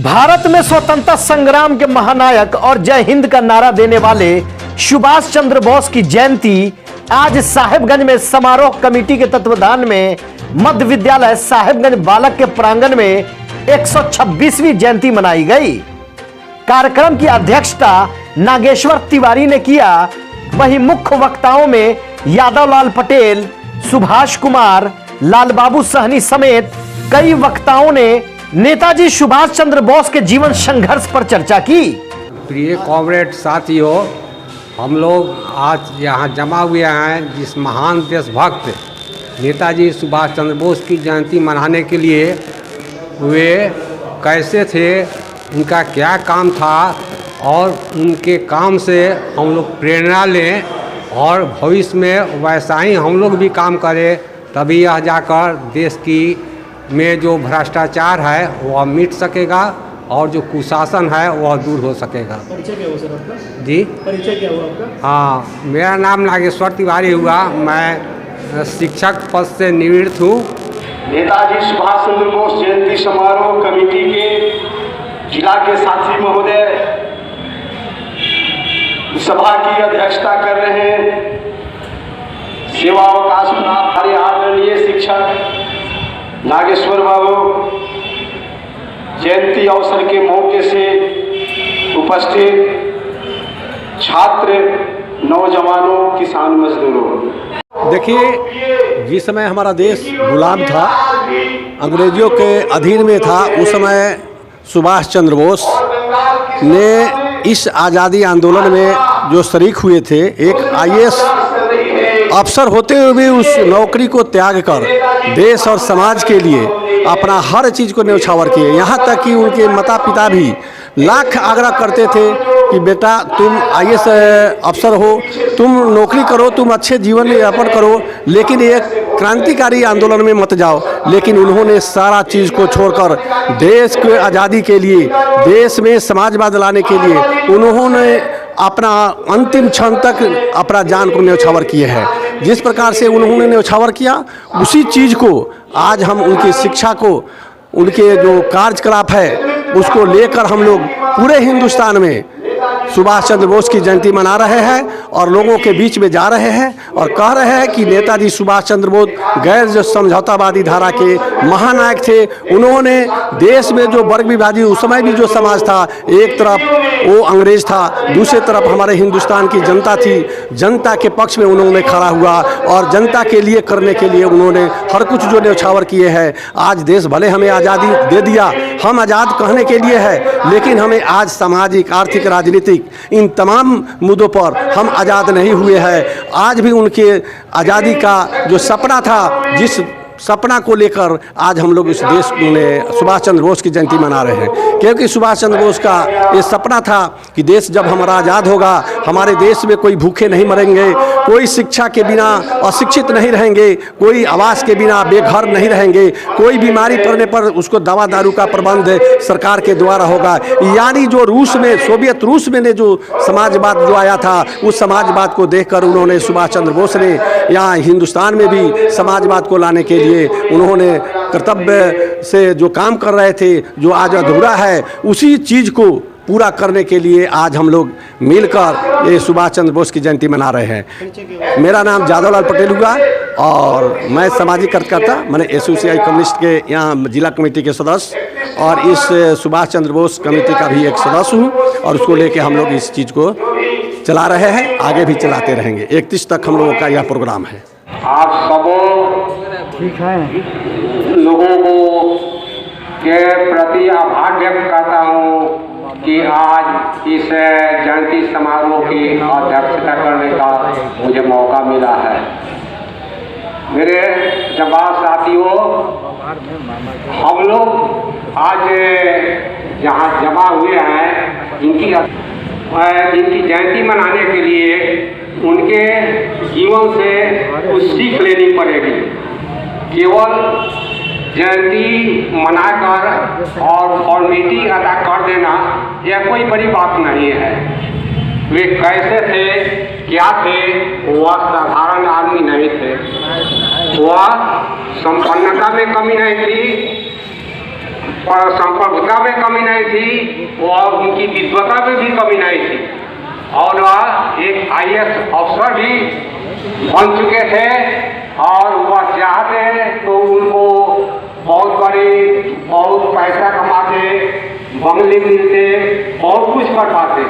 भारत में स्वतंत्रता संग्राम के महानायक और जय हिंद का नारा देने वाले सुभाष चंद्र बोस की जयंती आज साहेबगंज में समारोह कमेटी के तत्वाधान में मध्य विद्यालय साहेबगंज बालक के प्रांगण में 126वीं जयंती मनाई गई। कार्यक्रम की अध्यक्षता नागेश्वर तिवारी ने किया। वहीं मुख्य वक्ताओं में यादव लाल पटेल, सुभाष कुमार, लाल बाबू सहनी समेत कई वक्ताओं ने नेताजी सुभाष चंद्र बोस के जीवन संघर्ष पर चर्चा की। प्रिय कॉमरेड साथियों, हम लोग आज यहाँ जमा हुए हैं जिस महान देशभक्त नेताजी सुभाष चंद्र बोस की जयंती मनाने के लिए। वे कैसे थे, उनका क्या काम था और उनके काम से हम लोग प्रेरणा लें और भविष्य में वैसा ही हम लोग भी काम करें, तभी यह जाकर देश की में जो भ्रष्टाचार है वह मिट सकेगा और जो कुशासन है वह दूर हो सकेगा। परिचय क्या हुआ सर आपका? जी, परिचय क्या हुआ आपका? हाँ, मेरा नाम नागेश्वर तिवारी हुआ। मैं शिक्षक पद से निवृत्त हूँ। नेताजी सुभाष चंद्र बोस जयंती समारोह कमेटी के जिला के साथी महोदय सभा की अध्यक्षता कर रहे हैं। सेवा अवकाश प्राप्त हमारे आदरणीय शिक्षक नागेश्वर बाबू, जयंती अवसर के मौके से उपस्थित छात्र, नौजवानों, किसान मजदूरों। देखिए, जिस समय हमारा देश गुलाम था, अंग्रेजों के अधीन में था, उस समय सुभाष चंद्र बोस ने इस आज़ादी आंदोलन में जो शरीक हुए थे, एक आईएएस अफसर होते हुए भी उस नौकरी को त्याग कर देश और समाज के लिए अपना हर चीज़ को न्यौछावर किए। यहाँ तक कि उनके माता पिता भी लाख आग्रह करते थे कि बेटा तुम आईएएस अफसर हो, तुम नौकरी करो, तुम अच्छे जीवन यापन करो, लेकिन एक क्रांतिकारी आंदोलन में मत जाओ। लेकिन उन्होंने सारा चीज़ को छोड़कर देश के आज़ादी के लिए, देश में समाजवाद लाने के लिए उन्होंने अपना अंतिम क्षण तक अपना जान को न्यौछावर किए हैं। जिस प्रकार से उन्होंने न्यौछावर किया, उसी चीज़ को आज हम उनकी शिक्षा को, उनके जो कार्यकलाप है उसको लेकर हम लोग पूरे हिंदुस्तान में सुभाष चंद्र बोस की जयंती मना रहे हैं और लोगों के बीच में जा रहे हैं और कह रहे हैं कि नेताजी सुभाष चंद्र बोस गैर जो समझौतावादी धारा के महानायक थे। उन्होंने देश में जो वर्ग विभाजित उस समय भी जो समाज था, एक तरफ वो अंग्रेज था, दूसरी तरफ हमारे हिंदुस्तान की जनता थी। जनता के पक्ष में उन्होंने खड़ा हुआ और जनता के लिए करने के लिए उन्होंने हर कुछ जो न्यौछावर किए हैं। आज देश भले हमें आज़ादी दे दिया, हम आज़ाद कहने के लिए है, लेकिन हमें आज सामाजिक, आर्थिक, राजनीतिक इन तमाम मुद्दों पर हम आज़ाद नहीं हुए हैं। आज भी उनके आज़ादी का जो सपना था, जिस सपना को लेकर आज हम लोग इस देश में सुभाष चंद्र बोस की जयंती मना रहे हैं। क्योंकि सुभाष चंद्र बोस का ये सपना था कि देश जब हमारा आज़ाद होगा, हमारे देश में कोई भूखे नहीं मरेंगे, कोई शिक्षा के बिना अशिक्षित नहीं रहेंगे, कोई आवास के बिना बेघर नहीं रहेंगे, कोई बीमारी पड़ने पर उसको दवा दारू का प्रबंध सरकार के द्वारा होगा। यानी जो रूस में, सोवियत रूस में ने जो समाजवाद जो आया था, उस समाजवाद को देखकर उन्होंने, सुभाष चंद्र बोस ने यहाँ हिंदुस्तान में भी समाजवाद को लाने के लिए उन्होंने कर्तव्य से जो काम कर रहे थे, जो आज अधूरा है, उसी चीज़ को पूरा करने के लिए आज हम लोग मिलकर ये सुभाष चंद्र बोस की जयंती मना रहे हैं। मेरा नाम यादव लाल पटेल हुआ और मैं सामाजिक कार्यकर्ता, मैंने एसोसिएशन कम्युनिस्ट के यहाँ जिला कमेटी के सदस्य और इस सुभाष चंद्र बोस कमेटी का भी एक सदस्य हूँ और उसको लेके हम लोग इस चीज़ को चला रहे हैं, आगे भी चलाते रहेंगे। 31 तक हम लोगों का यह प्रोग्राम है। आप सबों लोगों को के प्रति आभार व्यक्त करता हूँ कि आज इस जयंती समारोह की अध्यक्षता करने का मुझे मौका मिला है। मेरे जवान साथियों, हम लोग आज यहाँ जमा हुए हैं इनकी जयंती मनाने के लिए। उनके जीवन से कुछ सीख लेनी पड़ेगी। केवल जयंती मनाकर और फॉर्मेलिटी अदा कर देना यह कोई बड़ी बात नहीं है। वे कैसे थे, क्या थे, वह साधारण आदमी नहीं थे। वह संपन्नता में कमी नहीं थी, पर संप्रभुता में कमी नहीं थी और उनकी विद्वता में भी कमी नहीं थी, और वह एक IAS अफसर भी बन चुके थे, और वह चाहते तो उनको बहुत पैसा कमाते, बंगले मिलते, बहुत कुछ कर पाते।